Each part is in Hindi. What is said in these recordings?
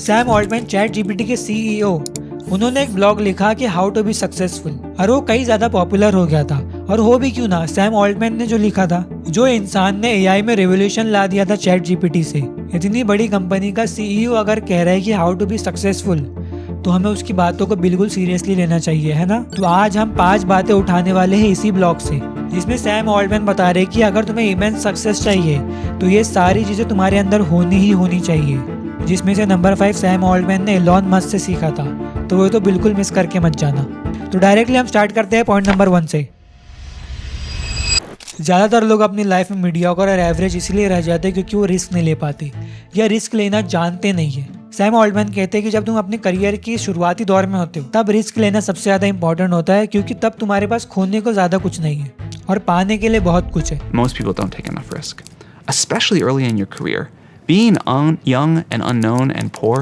सैम ऑल्टमैन चैट जीपीटी के सीईओ, उन्होंने एक ब्लॉग लिखा कि हाउ टू बी सक्सेसफुल, और वो कई ज्यादा पॉपुलर हो गया था। और हो भी क्यों ना, सैम ऑल्टमैन ने जो लिखा था, जो इंसान ने एआई में रेवोल्यूशन ला दिया था चैट जीपीटी से, इतनी बड़ी कंपनी का सीईओ अगर कह रहा है कि हाउ टू बी सक्सेसफुल, तो हमें उसकी बातों को बिल्कुल सीरियसली लेना चाहिए, है ना। तो आज हम 5 बातें उठाने वाले हैं इसी ब्लॉग से, जिसमें सैम ऑल्टमैन बता रहे कि अगर तुम्हें इमेंस सक्सेस चाहिए तो ये सारी चीजें तुम्हारे अंदर ही होनी चाहिए। जिसमें से नंबर 5 सैम ऑल्टमैन ने एलॉन मस्क से सीखा था, तो वो तो बिल्कुल मिस करके मत जाना। तो डायरेक्टली हम स्टार्ट करते हैं पॉइंट नंबर 1 से। ज़्यादातर लोग अपनी लाइफ में मीडियोकर और एवरेज इसलिए रह जाते हैं क्योंकि वो रिस्क नहीं ले पाते या रिस्क लेना जानते नहीं है। सैम ऑल्टमैन कहते हैं कि जब तुम अपने करियर की शुरुआती दौर में होते हो तब रिस्क लेना सबसे ज़्यादा इंपॉर्टेंट होता है, क्योंकि तब तुम्हारे पास खोने को ज़्यादा कुछ नहीं है और पाने के लिए बहुत कुछ है। Most people don't take enough risk, especially early in your career. Being young and unknown and poor,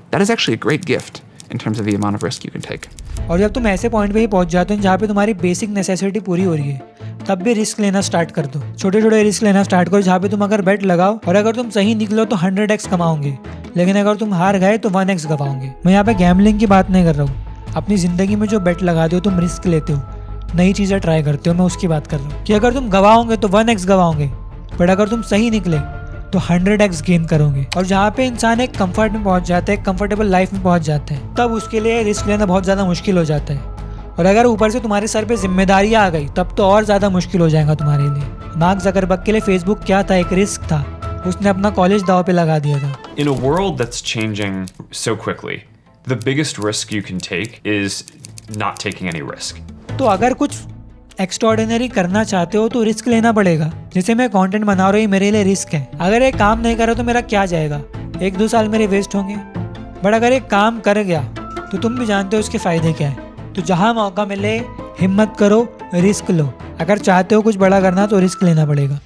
that is actually a great gift in terms of the amount of risk you can take. और जब तुम ऐसे पॉइंट पे ही पहुंच जाते हो जहाँ पे तुम्हारी बेसिक नेसेसिटी पूरी हो रही है, तब भी रिस्क लेना स्टार्ट कर दो। छोटे छोटे रिस्क लेना स्टार्ट करो, जहाँ पे तुम अगर बेट लगाओ और अगर तुम सही निकलो तो 100x कमाओगे, लेकिन अगर तुम हार गए तो 1x गवाओगे। मैं यहाँ पे गैम्बलिंग की बात नहीं कर रहा हूँ, अपनी जिंदगी में जो बेट लगाते हो, तुम रिस्क लेते हो, नई चीज़ें ट्राई करते हो, मैं उसकी बात कर रहा हूँ कि अगर तुम गवाओगे तो 1x गवाओगे, बट अगर तुम सही निकले तो 100x गेन करोगे। और जहाँ पे इंसान एक कंफर्ट में पहुंच जाता है, कंफर्टेबल लाइफ में पहुंच जाता है, तब उसके लिए रिस्क लेना बहुत ज़्यादा मुश्किल हो जाता है। और अगर ऊपर से तुम्हारे सर पे जिम्मेदारियां आ गई तब तो और ज़्यादा मुश्किल हो जाएगा तुम्हारे लिए। मार्क ज़करबर्ग के लिए फेसबुक क्या था? एक रिस्क था। उसने अपना कॉलेज दाव पे लगा दिया था। In a world that's changing so quickly, the biggest risk you can take is not taking any risk. तो अगर कुछ एक्स्ट्राऑर्डिनरी करना चाहते हो तो रिस्क लेना पड़ेगा। जैसे मैं कंटेंट बना रहा हूँ, ये मेरे लिए रिस्क है। अगर एक काम नहीं करो तो मेरा क्या जाएगा, 1-2 साल मेरे वेस्ट होंगे। बट अगर एक काम कर गया तो तुम भी जानते हो उसके फायदे क्या है। तो जहाँ मौका मिले हिम्मत करो, रिस्क लो। अगर चाहते हो कुछ बड़ा करना तो रिस्क लेना पड़ेगा।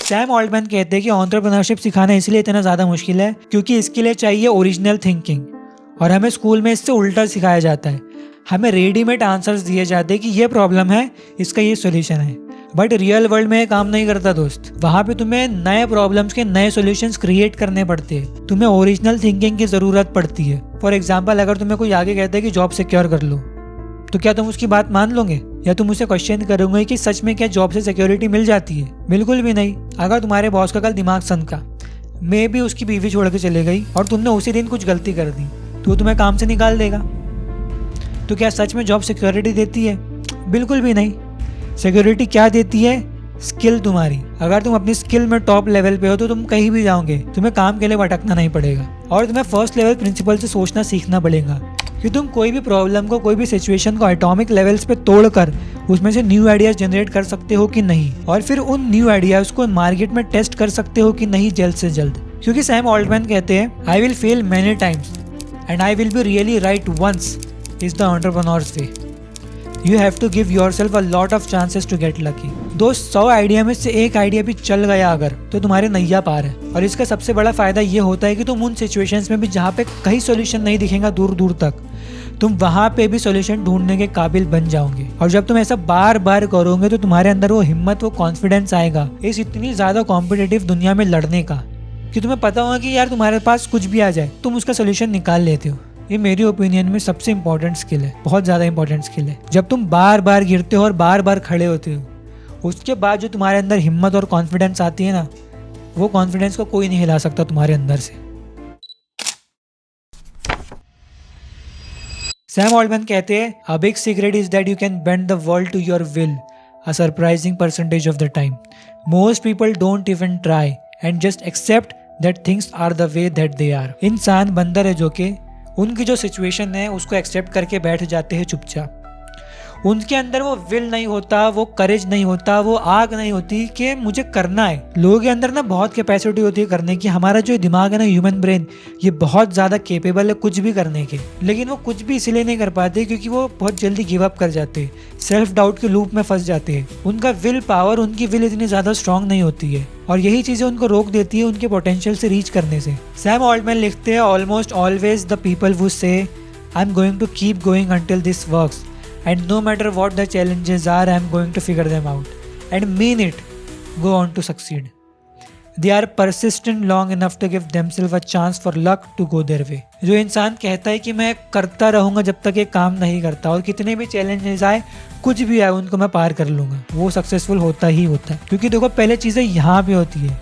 सैम ऑल्टमैन कहते हैं कि एंटरप्रेन्योरशिप सिखाना इसलिए इतना ज़्यादा मुश्किल है क्योंकि इसके लिए चाहिए ओरिजिनल थिंकिंग, और हमें स्कूल में इससे उल्टा सिखाया जाता है। हमें रेडीमेड आंसर्स दिए जाते हैं कि ये प्रॉब्लम है, इसका ये सॉल्यूशन है। बट रियल वर्ल्ड में ये काम नहीं करता दोस्त। वहाँ पे तुम्हें नए प्रॉब्लम्स के नए सॉल्यूशंस क्रिएट करने पड़ते हैं। तुम्हें ओरिजिनल थिंकिंग की ज़रूरत पड़ती है। फॉर एग्जांपल, अगर तुम्हें कोई आगे कहता है कि जॉब सिक्योर कर लो, तो क्या तुम उसकी बात मान लोगे, या तुम उसे क्वेश्चन करोगे कि सच में क्या जॉब से सिक्योरिटी मिल जाती है? बिल्कुल भी नहीं। अगर तुम्हारे बॉस का कल दिमाग सनका, मे भी उसकी बीवी छोड़ के चले गई और तुमने उसी दिन कुछ गलती कर दी, तो तुम्हें काम से निकाल देगा। तो क्या सच में जॉब सिक्योरिटी देती है? बिल्कुल भी नहीं। सिक्योरिटी क्या देती है? स्किल तुम्हारी। अगर तुम अपनी स्किल में टॉप लेवल पे हो तो तुम कहीं भी जाओगे, तुम्हें काम के लिए भटकना नहीं पड़ेगा। और तुम्हें फर्स्ट लेवल प्रिंसिपल से सोचना सीखना पड़ेगा कि तुम कोई भी प्रॉब्लम को, कोई भी सिचुएशन को एटॉमिक लेवल्स पे तोड़कर उसमें से न्यू आइडियाज जनरेट कर सकते हो कि नहीं, और फिर उन न्यू आइडियाज को मार्केट में टेस्ट कर सकते हो कि नहीं जल्द से जल्द। क्योंकि सैम ऑल्टमैन कहते हैं, I will fail many times and I will be really right once is the entrepreneur's way. You have to give yourself a lot of chances to get lucky. दोस्त, 100 आइडिया में से एक आइडिया भी चल गया अगर, तो तुम्हारे नैया पार है। और इसका सबसे बड़ा फायदा ये होता है कि तुम उन सिचुएशंस में भी जहाँ पे कहीं सॉल्यूशन नहीं दिखेगा दूर दूर तक, तुम वहाँ पे भी सॉल्यूशन ढूंढने के काबिल बन जाओगे। और जब तुम ऐसा बार बार करोगे तो तुम्हारे अंदर वो हिम्मत, वो कॉन्फिडेंस आएगा इस इतनी ज़्यादा कॉम्पिटिटिव दुनिया में लड़ने का, कि तुम्हें पता होगा कि यार तुम्हारे पास कुछ भी आ जाए तुम उसका सोल्यूशन निकाल लेते हो। ये मेरी ओपिनियन में सबसे इंपॉर्टेंट स्किल है, बहुत ज़्यादा इंपॉर्टेंट स्किल है। जब तुम बार बार गिरते हो और बार बार खड़े होते हो, उसके बाद जो तुम्हारे अंदर हिम्मत और कॉन्फिडेंस आती है ना, वो कॉन्फिडेंस को कोई नहीं हिला सकता तुम्हारे अंदर से। सैम ऑल्टमैन कहते हैं, a big secret is that you can bend the world to your will a surprising percentage of the time. Most people don't even try and just accept that things are the way that they are. इंसान बंदर है जो कि उनकी जो सिचुएशन है उसको एक्सेप्ट करके बैठ जाते हैं चुपचाप। उनके अंदर वो विल नहीं होता, वो करेज नहीं होता, वो आग नहीं होती कि मुझे करना है। लोगों के अंदर ना बहुत कैपेसिटी होती है करने की। हमारा जो दिमाग है ना, ह्यूमन ब्रेन, ये बहुत ज़्यादा केपेबल है कुछ भी करने के, लेकिन वो कुछ भी इसलिए नहीं कर पाते क्योंकि वो बहुत जल्दी गिव अप कर जाते हैं, सेल्फ डाउट के लूप में फंस जाते हैं। उनका विल पावर, उनकी विल इतनी ज़्यादा स्ट्रांग नहीं होती है, और यही चीज़ें उनको रोक देती है उनके पोटेंशियल से रीच करने से। सैम ऑल्टमैन लिखते हैं, almost always the people who say I am going to keep going until this works and no matter what the challenges are, I am going to figure them out and mean it, go on to succeed. They are persistent long enough to give themselves a chance for luck to go their way. जो इंसान कहता है कि मैं करता रहूंगा जब तक ये काम नहीं करता, और कितने भी चैलेंजेस आए, कुछ भी आए, उनको मैं पार कर लूंगा, वो सक्सेसफुल होता ही होता है। क्योंकि देखो, पहले चीज़ें यहाँ पे होती है,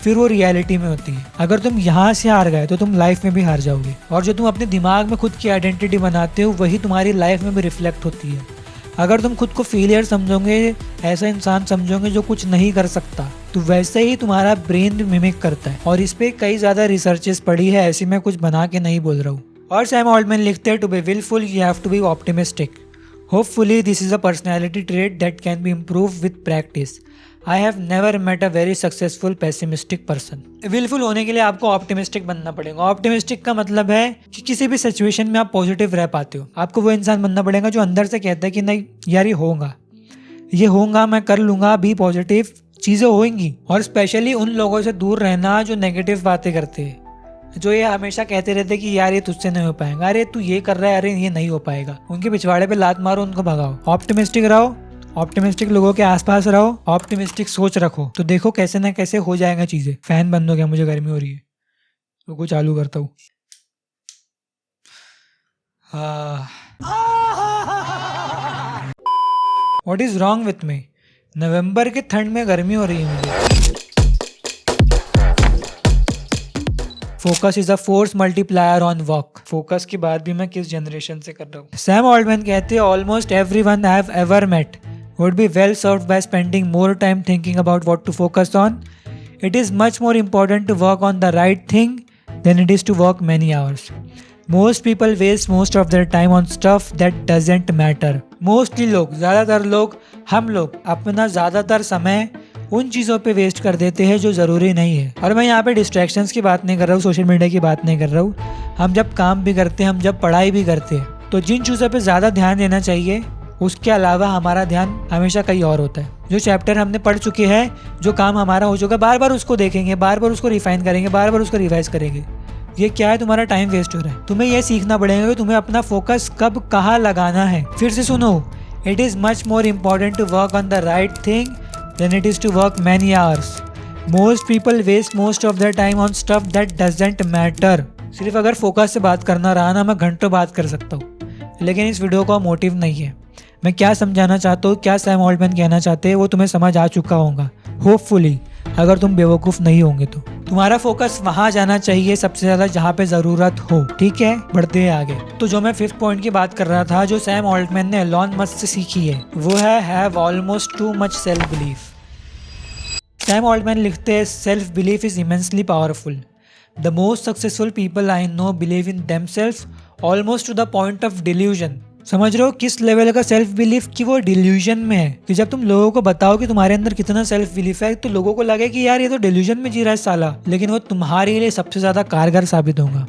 फिर वो रियलिटी में होती है। अगर तुम यहाँ से हार गए तो तुम लाइफ में भी हार जाओगे, और जो तुम अपने दिमाग में खुद की आइडेंटिटी बनाते हो वही तुम्हारी लाइफ में भी रिफ्लेक्ट होती है। अगर तुम खुद को फेलियर समझोगे, ऐसा इंसान समझोगे जो कुछ नहीं कर सकता, तो वैसे ही तुम्हारा ब्रेन मिमिक करता है। और इस पे कई ज़्यादा रिसर्चेस पड़ी है, ऐसी मैं कुछ बना के नहीं बोल रहा हूँ। और सैम ऑल्टमैन लिखते हैं, to be wilful you have to be optimistic. Hopefully this is a personality trait that can be improve with practice. I have never met a very successful pessimistic person. Wilful होने के लिए आपको ऑप्टिमिस्टिक बनना पड़ेगा। ऑप्टिमिस्टिक का मतलब है कि किसी भी सिचुएशन में आप पॉजिटिव रह पाते हो। आपको वो इंसान बनना पड़ेगा जो अंदर से कहता है कि नहीं यार, ये होगा, मैं कर लूंगा, बी पॉजिटिव, चीज़ें होंगी। और स्पेशली उन लोगों से दूर रहना जो नेगेटिव बातें करते हैं, जो ये हमेशा कहते रहते कि यार ये तुझसे नहीं हो पाएगा, अरे तू ये कर रहा है, अरे ये नहीं हो पाएगा। उनके पिछवाड़े पे लात मारो, उनको भगाओ। ऑप्टिमिस्टिक रहो, ऑप्टिमिस्टिक लोगों के आसपास रहो, ऑप्टिमिस्टिक सोच रखो, तो देखो कैसे ना कैसे हो जाएगा चीजें। फैन बंद हो गया, मुझे गर्मी हो रही है, रुको चालू करता हूँ। What is wrong with me? नवंबर के ठंड में गर्मी हो रही है मुझे। Focus is a force multiplier on work. Focus की बात भी मैं किस जनरेशन से कर रहा हूँ। सैम ऑल्टमैन कहते हैं, almost everyone I have ever met would be well served by spending more time thinking about what to focus on. It is much more important to work on the right thing than it is to work many hours. Most people waste most of their time on stuff that doesn't matter. Mostly लोग, ज़्यादातर लोग, हम लोग अपना ज़्यादातर समय उन चीज़ों पे वेस्ट कर देते हैं जो ज़रूरी नहीं है। और मैं यहाँ पे डिस्ट्रैक्शंस की बात नहीं कर रहा हूँ, सोशल मीडिया की बात नहीं कर रहा हूँ। हम जब काम भी करते हैं, हम जब पढ़ाई भी करते हैं, तो जिन चीज़ों पे ज़्यादा ध्यान देना चाहिए, उसके अलावा हमारा ध्यान हमेशा कहीं और होता है। जो चैप्टर हमने पढ़ चुके हैं, जो काम हमारा हो चुका है, बार बार उसको देखेंगे, बार बार उसको रिफाइन करेंगे, बार बार उसको रिवाइज करेंगे। ये क्या है? तुम्हारा टाइम वेस्ट हो रहा है। तुम्हें यह सीखना पड़ेगा कि तुम्हें अपना फोकस कब कहाँ लगाना है। फिर से सुनो, it is much more important to work on the right thing than it is to work many hours. Most people waste most of their time on stuff that doesn't matter. सिर्फ अगर फोकस से बात करना रहा ना, मैं घंटों बात कर सकता हूँ, लेकिन इस वीडियो का मोटिव नहीं है। मैं क्या समझाना चाहता हूँ, क्या सैम ऑल्टमैन कहना चाहते हैं, वो तुम्हें समझ आ चुका होगा होपफुली, अगर तुम बेवकूफ़ नहीं होंगे तो। तुम्हारा फोकस वहाँ जाना चाहिए सबसे ज़्यादा जहाँ पे ज़रूरत हो। ठीक है, बढ़ते हैं आगे। तो जो मैं 5th पॉइंट की बात कर रहा था, जो सैम ऑल्टमैन ने एलॉन मस्क से सीखी है, वो है have almost too much self belief. Sam Altman लिखते हैं, self belief is immensely powerful. The most successful people I know believe in themselves almost to the point of delusion. समझ रहे हो किस लेवल का सेल्फ बिलीफ, कि वो डिल्यूजन में है। कि जब तुम लोगों को बताओ कि तुम्हारे अंदर कितना सेल्फ बिलीफ है, तो लोगों को लगे कि यार ये तो डिल्यूजन में जी रहा है साला, लेकिन वो तुम्हारे लिए सबसे ज्यादा कारगर साबित होगा।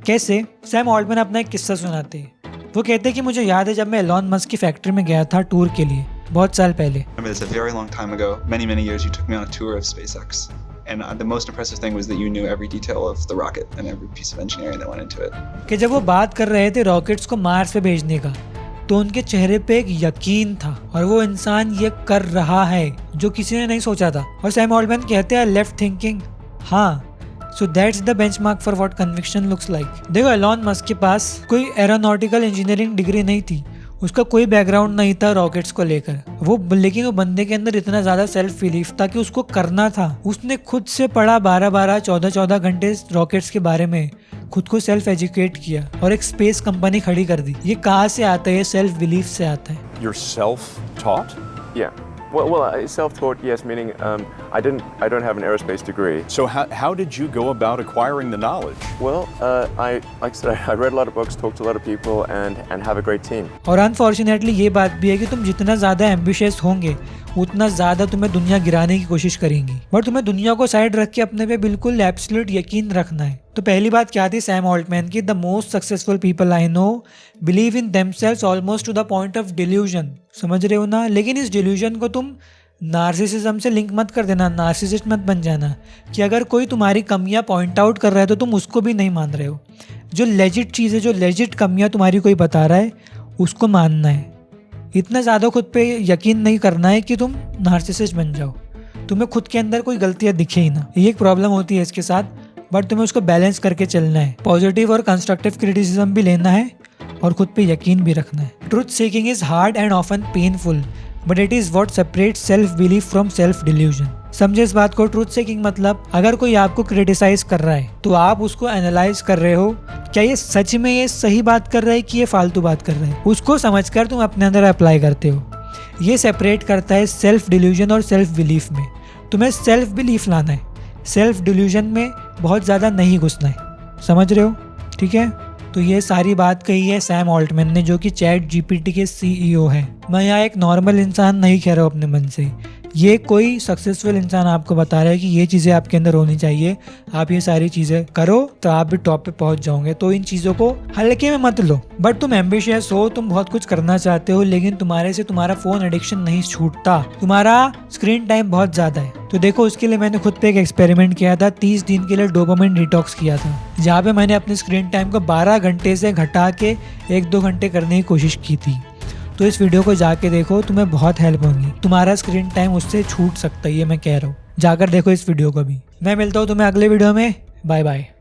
कैसे? सैम ऑल्टमैन अपना एक किस्सा सुनाते हैं। वो कहते हैं कि मुझे याद है जब मैं एलॉन मस्क की फैक्ट्री में गया था टूर के लिए, बहुत साल पहले। remember this a very long time ago, many years, you took me on a tour of SpaceX. And the most impressive thing was that you knew every detail of the rocket and every piece of engineering that went into it. कि जब वो बात कर रहे थे रॉकेट्स को मार्स पे भेजने का, तो उनके चेहरे पे एक यकीन था, और वो इंसान ये कर रहा है जो किसी ने नहीं सोचा था। और सैम ऑल्टमैन कहते हैं, लेफ्ट थिंकिंग, हाँ, so that's the benchmark for what conviction looks like. देखो, एलॉन मस्क के पास कोई एरोनॉटिकल इंजीनियरिंग डिग्री नहीं थी, उसका कोई बैकग्राउंड नहीं था रॉकेट्स को लेकर, लेकिन वो बंदे के अंदर इतना ज्यादा सेल्फ बिलीफ था कि उसको करना था। उसने खुद से पढ़ा 12-12, 14-14 घंटे रॉकेट्स के बारे में, खुद को सेल्फ एजुकेट किया और एक स्पेस कंपनी खड़ी कर दी। ये कहाँ से आता है? सेल्फ बिलीफ से आता है। You're self-taught? Yeah. Well, self-taught, yes, meaning I don't have an aerospace degree. So how did you go about acquiring the knowledge? Well, like I said, I read a lot of books, talked to a lot of people, and have a great team. और अनफॉर्चुनेटली ये बात भी है कि तुम जितना ज़्यादा एम्बिशियस होंगे, उतना ज़्यादा तुम्हें दुनिया गिराने की कोशिश करेंगी, और तुम्हें दुनिया को साइड रख के अपने पे बिल्कुल एब्सोल्यूट यकीन रखना है। तो पहली बात क्या थी सैम ऑल्टमैन की? The most successful people I know believe in themselves almost to the point of delusion. समझ रहे हो ना? लेकिन इस डिल्यूजन को तुम नार्सिसिज्म से लिंक मत कर देना, नार्सिसिस्ट मत बन जाना कि अगर कोई तुम्हारी कमियां पॉइंट आउट कर रहा है तो तुम उसको भी नहीं मान रहे हो। जो लेजिट चीज़ है, जो लेजिट कमियां तुम्हारी कोई बता रहा है, उसको मानना है। इतना ज़्यादा खुद पे यकीन नहीं करना है कि तुम नार्सिसिस्ट बन जाओ। तुम्हें खुद के अंदर कोई गलतियां दिखे ही ना। ये एक प्रॉब्लम होती है इसके साथ, बट तुम्हें उसको बैलेंस करके चलना है। पॉजिटिव और कंस्ट्रक्टिव क्रिटिसिज्म भी लेना है और खुद पे यकीन भी रखना है। Truth seeking is hard and often painful, but it is what separates self belief from self delusion. समझे इस बात को। ट्रुथ सीकिंग मतलब अगर कोई आपको क्रिटिसाइज कर रहा है तो आप उसको एनालाइज कर रहे हो, क्या ये सच में ये सही बात कर रहा है कि ये फालतू बात कर रहा है। उसको समझकर तुम अपने अंदर अप्लाई करते हो। ये सेपरेट करता है सेल्फ डिल्यूजन और सेल्फ बिलीफ में। तुम्हें सेल्फ बिलीफ लाना है, सेल्फ डिल्यूजन में बहुत ज़्यादा नहीं घुसना है। समझ रहे हो? ठीक है। तो ये सारी बात कही है सैम ऑल्टमैन ने, जो कि चैट जीपीटी के CEO है। मैं यहाँ एक नॉर्मल इंसान नहीं कह रहा हूँ अपने मन से, ये कोई सक्सेसफुल इंसान आपको बता रहा है कि ये चीज़ें आपके अंदर होनी चाहिए, आप ये सारी चीज़ें करो तो आप भी टॉप पे पहुंच जाओगे। तो इन चीज़ों को हल्के में मत लो। बट तुम एम्बिशियस हो, तुम बहुत कुछ करना चाहते हो, लेकिन तुम्हारे से तुम्हारा फ़ोन एडिक्शन नहीं छूटता, तुम्हारा स्क्रीन टाइम बहुत ज़्यादा है। तो देखो, उसके लिए मैंने खुद पे एक एक्सपेरिमेंट किया था। 30 दिन के लिए डोपामाइन डिटॉक्स किया था, जहाँ पे मैंने अपने स्क्रीन टाइम को 12 घंटे से घटा के 1-2 घंटे करने की कोशिश की थी। तो इस वीडियो को जाके देखो, तुम्हें बहुत हेल्प होगी। तुम्हारा स्क्रीन टाइम उससे छूट सकता है, ये मैं कह रहा हूँ। जाकर देखो इस वीडियो को भी। मैं मिलता हूँ तुम्हें अगले वीडियो में। Bye bye.